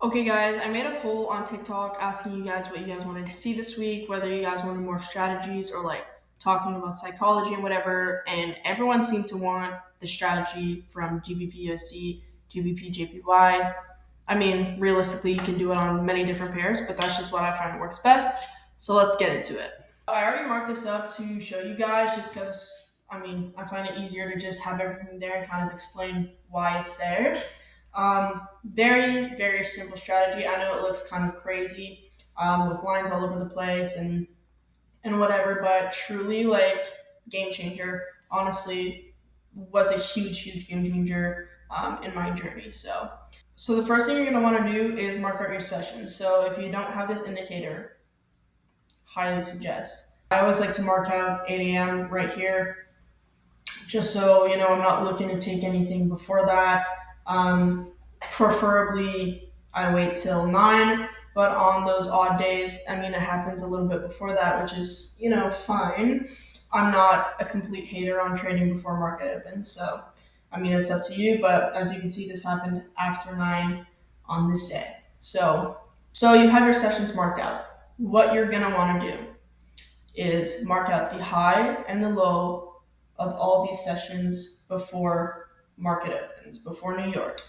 Okay, guys, I made a poll on TikTok asking you guys what you guys wanted to see this week, whether you guys wanted more strategies or like talking about psychology and whatever. And everyone seemed to want the strategy from GBPUSD, GBPJPY. I mean, realistically, you can do it on many different pairs, but that's just what I find works best. So let's get into it. I already marked this up to show you guys just because, I find it easier to just have everything there and kind of explain why it's there. Very, very simple strategy. I know it looks kind of crazy with lines all over the place and whatever, but truly, like, game changer. Honestly, was a huge game changer in my journey. So the first thing you're gonna want to do is mark out your sessions. So if you don't have this indicator, highly suggest. I always like to mark out 8 a.m. right here, just so you know I'm not looking to take anything before that. Preferably, I wait till 9, but on those odd days, it happens a little bit before that, which is, fine. I'm not a complete hater on trading before market opens, so, it's up to you, but as you can see, this happened after 9 on this day. So you have your sessions marked out. What you're gonna wanna do is mark out the high and the low of all these sessions before market opens, before New York.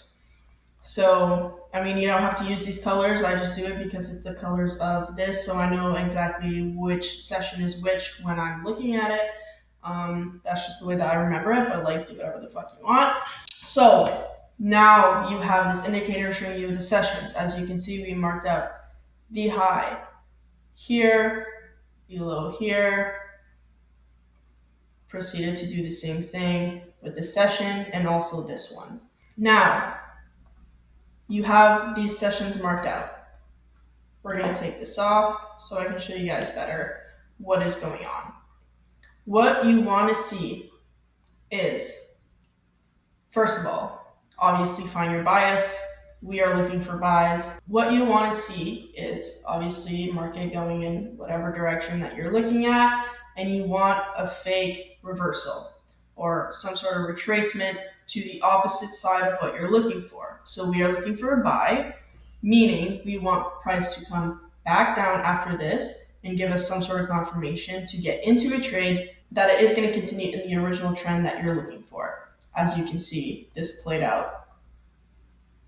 So, you don't have to use these colors. I just do it because it's the colors of this, so I know exactly which session is which when I'm looking at it. That's just the way that I remember it, but like, do whatever the fuck you want. So, now you have this indicator showing you the sessions. As you can see, we marked out the high here, the low here. Proceeded to do the same thing with the session and also this one. Now, you have these sessions marked out. We're going to take this off so I can show you guys better what is going on. What you want to see is, first of all, obviously find your bias. We are looking for buys. What you want to see is obviously market going in whatever direction that you're looking at, and you want a fake reversal or some sort of retracement to the opposite side of what you're looking for. So we are looking for a buy, meaning we want price to come back down after this and give us some sort of confirmation to get into a trade that it is going to continue in the original trend that you're looking for. As you can see, this played out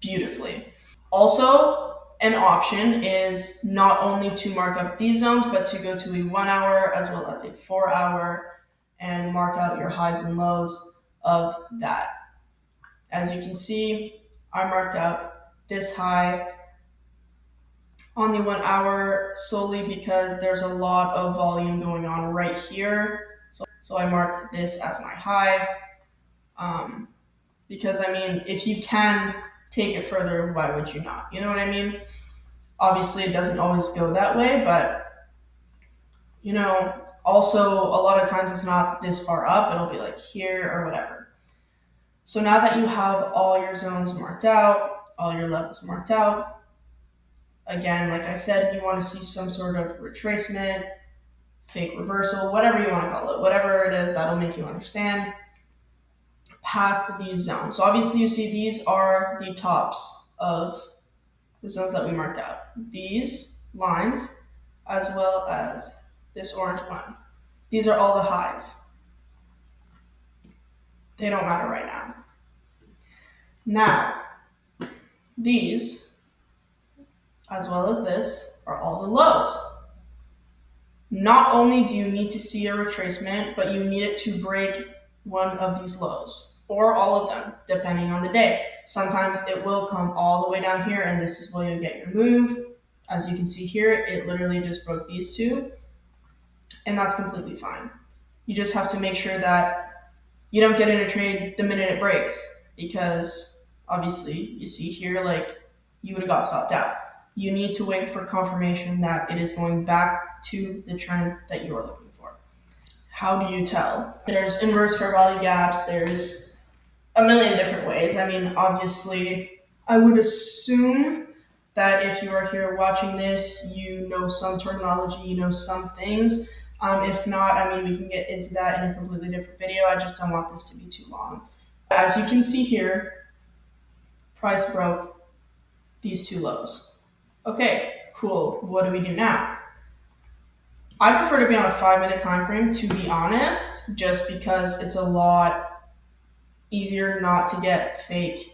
beautifully. Also, an option is not only to mark up these zones, but to go to a 1 hour as well as a 4 hour and mark out your highs and lows of that. As you can see, I marked out this high on the 1 hour solely because there's a lot of volume going on right here. So I marked this as my high. Because if you can take it further, why would you not? You know what I mean? Obviously, it doesn't always go that way, but also a lot of times it's not this far up. It'll be like here or whatever. So now that you have all your zones marked out, all your levels marked out, again, like I said, you want to see some sort of retracement, fake reversal, whatever you want to call it, whatever it is that'll make you understand, past these zones. So obviously you see these are the tops of the zones that we marked out. These lines, as well as this orange one. These are all the highs. They don't matter right now. Now, these, as well as this, are all the lows. Not only do you need to see a retracement, but you need it to break one of these lows, or all of them, depending on the day. Sometimes it will come all the way down here, and this is where you'll get your move. As you can see here, it literally just broke these two, and that's completely fine. You just have to make sure that you don't get in a trade the minute it breaks, because obviously you see here, like, you would have got stopped out. You need to wait for confirmation that it is going back to the trend that you are looking for. How do you tell? There's inverse fair value gaps. There's a million different ways. Obviously, I would assume that if you are here watching this, you know some terminology, you know some things. If not, we can get into that in a completely different video. I just don't want this to be too long. As you can see here, price broke these two lows. Okay, cool. What do we do now? I prefer to be on a 5-minute time frame, to be honest, just because it's a lot easier not to get fake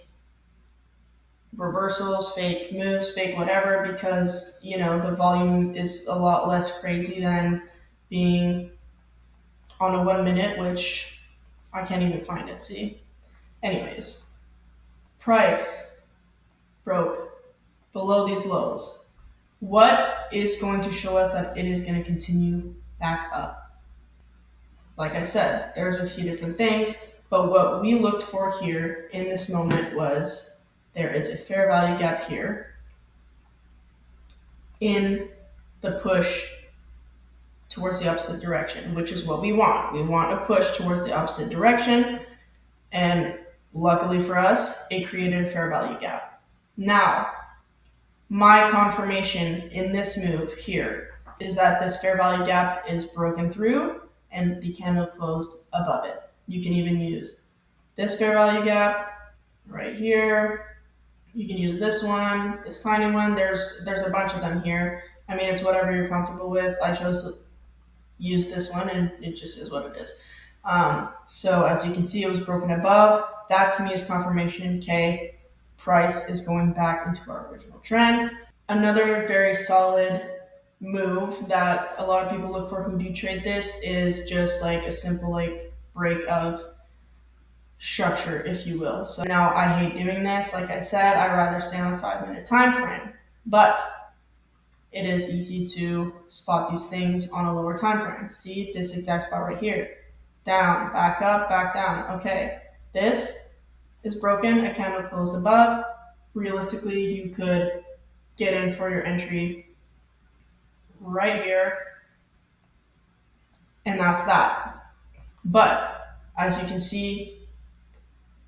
reversals, fake moves, fake whatever, because the volume is a lot less crazy than being on a 1 minute, which I can't even find it. See? Anyways, price broke below these lows. What is going to show us that it is going to continue back up? Like I said, there's a few different things, but what we looked for here in this moment was there is a fair value gap here in the push towards the opposite direction, which is what we want. We want a push towards the opposite direction, and luckily for us, it created a fair value gap. Now, my confirmation in this move here is that this fair value gap is broken through and the candle closed above it. You can even use this fair value gap right here. You can use this one, this tiny one. There's a bunch of them here. I mean, it's whatever you're comfortable with. I chose to use this one, and it just is what it is. So as you can see, it was broken above. That to me is confirmation. Okay, price is going back into our original trend. Another very solid move that a lot of people look for who do trade this is just like a simple break of structure, if you will. So now I hate doing this. Like I said, I'd rather stay on a 5-minute time frame, but it is easy to spot these things on a lower time frame. See this exact spot right here. Down, back up, back down. Okay, this is broken. A candle closed above. Realistically, you could get in for your entry right here, and that's that. But as you can see,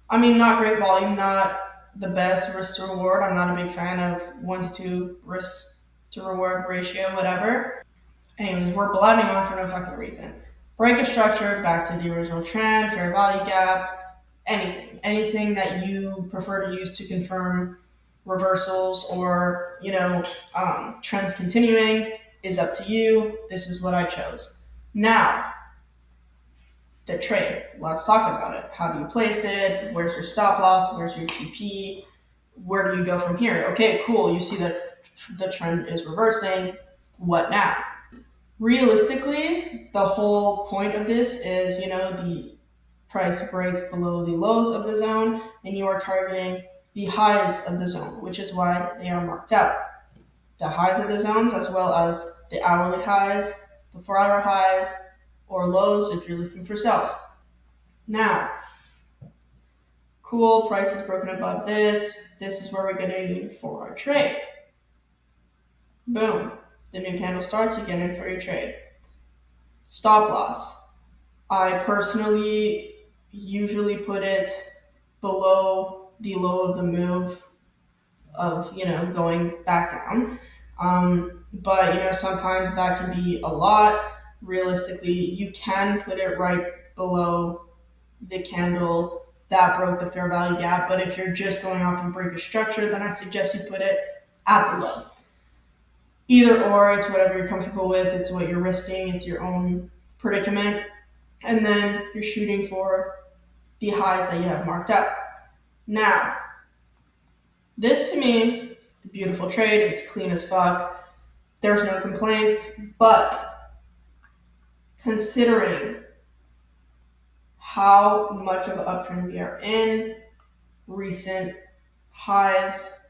I mean, not great volume, not the best risk to reward. I'm not a big fan of 1-to-2 risk to reward ratio, whatever. Anyways, we're blabbing on for no fucking reason. Break a structure, back to the original trend, fair value gap, anything that you prefer to use to confirm reversals or trends continuing is up to you. This is what I chose. Now, the trade. Let's talk about it. How do you place it? Where's your stop loss? Where's your TP? Where do you go from here? Okay, cool. You see that the trend is reversing. What now? Realistically, the whole point of this is, the price breaks below the lows of the zone and you are targeting the highs of the zone, which is why they are marked out. The highs of the zones, as well as the hourly highs, the 4-hour highs, or lows if you're looking for sells. Now, cool, price is broken above this. This is where we're getting for our trade. Boom. The new candle starts, you get in for your trade. Stop loss. I personally usually put it below the low of the move of, going back down. But, sometimes that can be a lot. Realistically, you can put it right below the candle that broke the fair value gap. But if you're just going off and break a structure, then I suggest you put it at the low. Either or, it's whatever you're comfortable with. It's what you're risking. It's your own predicament. And then you're shooting for the highs that you have marked up. Now, this to me, beautiful trade. It's clean as fuck. There's no complaints. But considering how much of an uptrend we are in, recent highs,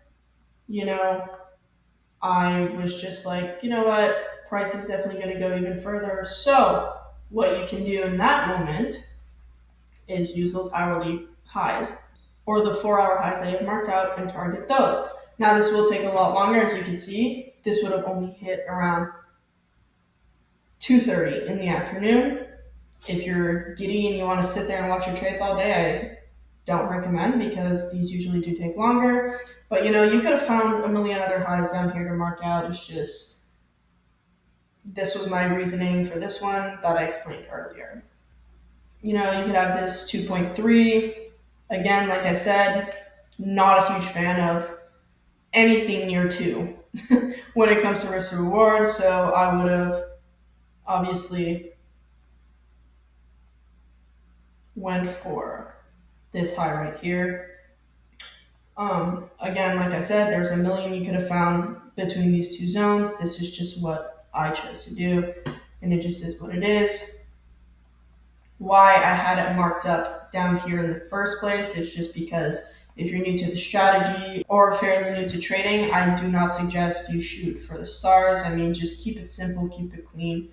I was just like, you know what, price is definitely going to go even further. So what you can do in that moment is use those hourly highs or the 4-hour highs that you have marked out and target those. Now this will take a lot longer. As you can see, this would have only hit around 2:30 in the afternoon. If you're giddy and you want to sit there and watch your trades all day, I don't recommend, because these usually do take longer. But you could have found a million other highs down here to mark out. It's just, this was my reasoning for this one that I explained earlier. You could have this 2.3. Again, like I said, not a huge fan of anything near 2 when it comes to risk to reward. So I would have obviously went for this high right here. Again, like I said, there's a million you could have found between these two zones. This is just what I chose to do, and it just is what it is. Why I had it marked up down here in the first place is just because if you're new to the strategy or fairly new to trading, I do not suggest you shoot for the stars. I mean, just keep it simple, keep it clean.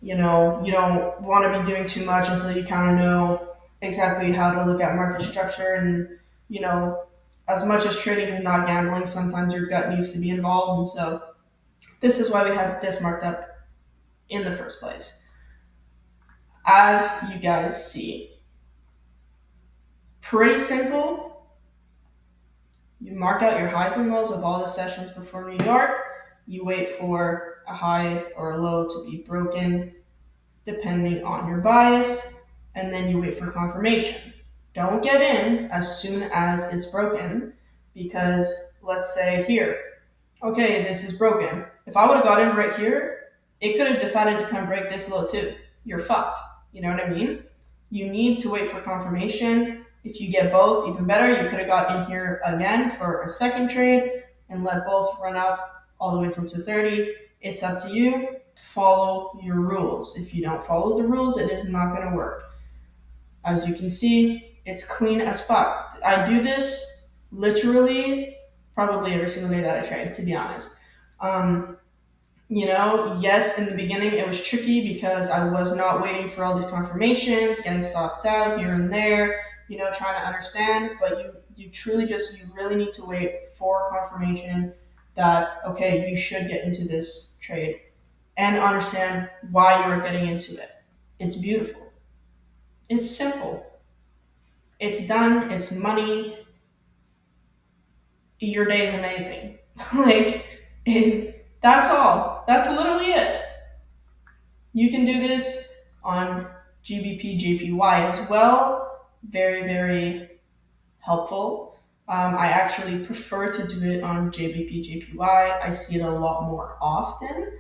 You know, you don't want to be doing too much until you kind of know exactly how to look at market structure. And, you know, as much as trading is not gambling, sometimes your gut needs to be involved. And so this is why we have this marked up in the first place. As you guys see, pretty simple. You mark out your highs and lows of all the sessions before New York. You wait for a high or a low to be broken depending on your bias, and then you wait for confirmation. Don't get in as soon as it's broken, because let's say here, okay, this is broken. If I would have got in right here, it could have decided to come break this low too. You're fucked. You know what I mean? You need to wait for confirmation. If you get both, even better. You could have got in here again for a second trade and let both run up all the way till 230. It's up to you. Follow your rules. If you don't follow the rules, it is not going to work. As you can see, it's clean as fuck. I do this literally probably every single day that I trade, to be honest. You know, yes, in the beginning it was tricky because I was not waiting for all these confirmations, getting stopped out here and there, you know, trying to understand. But you truly just, you really need to wait for confirmation that, okay, you should get into this trade and understand why you are getting into it. It's beautiful. It's simple. It's done. It's money. Your day is amazing. That's all. That's literally it. You can do this on GBPJPY as well. Very, very helpful. I actually prefer to do it on GBPJPY. I see it a lot more often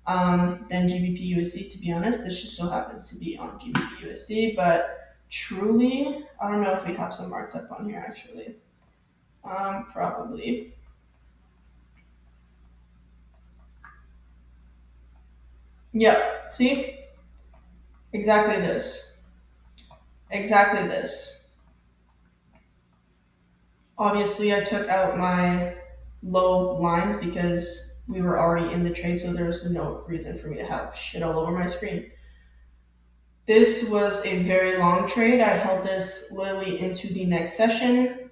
than GBPUSD, to be honest. This just so happens to be on GBPUSD, but truly, I don't know if we have some marked up on here actually. Probably. Yep, see? Exactly this. Exactly this. Obviously, I took out my low lines because we were already in the trade, so there was no reason for me to have shit all over my screen. This was a very long trade. I held this literally into the next session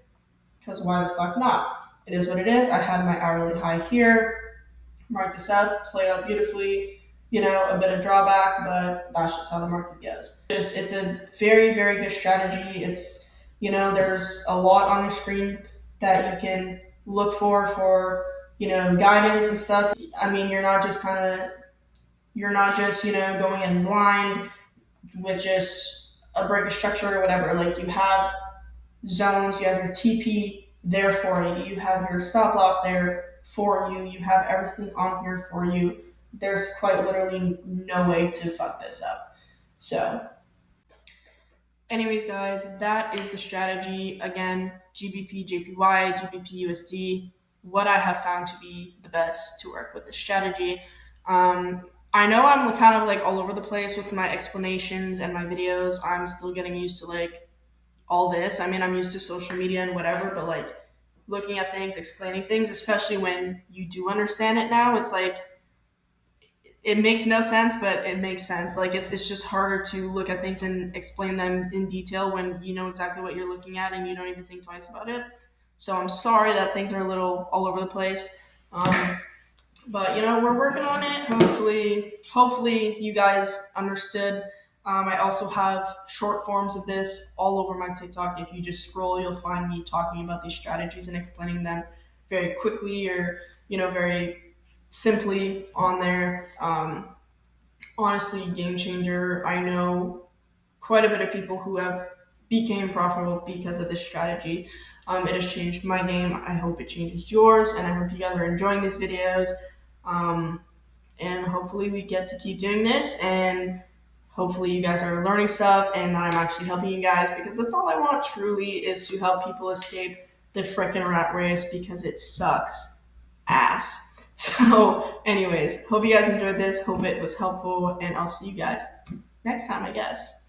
because why the fuck not? It is what it is. I had my hourly high here, marked this up, played out beautifully. You know, a bit of drawback, but that's just how the market goes. It's a very, very good strategy. It's, you know, there's a lot on your screen that you can look for, you know, guidance and stuff. I mean, you're not just, you know, going in blind with just a break of structure or whatever. Like, you have zones, you have your TP there for you, you have your stop loss there for you, you have everything on here for you. There's quite literally no way to fuck this up. So, anyways, guys, that is the strategy. Again, GBP, JPY, GBP, USD, what I have found to be the best to work with the strategy. I know I'm kind of like all over the place with my explanations and my videos. I'm still getting used to like all this. I mean, I'm used to social media and whatever, but like looking at things, explaining things, especially when you do understand it now, it's like, it makes no sense, but it makes sense. Like it's just harder to look at things and explain them in detail when you know exactly what you're looking at and you don't even think twice about it. So I'm sorry that things are a little all over the place. But you know, we're working on it. Hopefully you guys understood. I also have short forms of this all over my TikTok. If you just scroll, you'll find me talking about these strategies and explaining them very quickly or, you know, very simply on there. Honestly, game changer. I know quite a bit of people who have became profitable because of this strategy. It has changed my game. I hope it changes yours, and I hope you guys are enjoying these videos. And hopefully we get to keep doing this, and hopefully you guys are learning stuff and that I'm actually helping you guys, because that's all I want truly, is to help people escape the frickin' rat race, because it sucks ass. So anyways, hope you guys enjoyed this. Hope it was helpful, and I'll see you guys next time, I guess.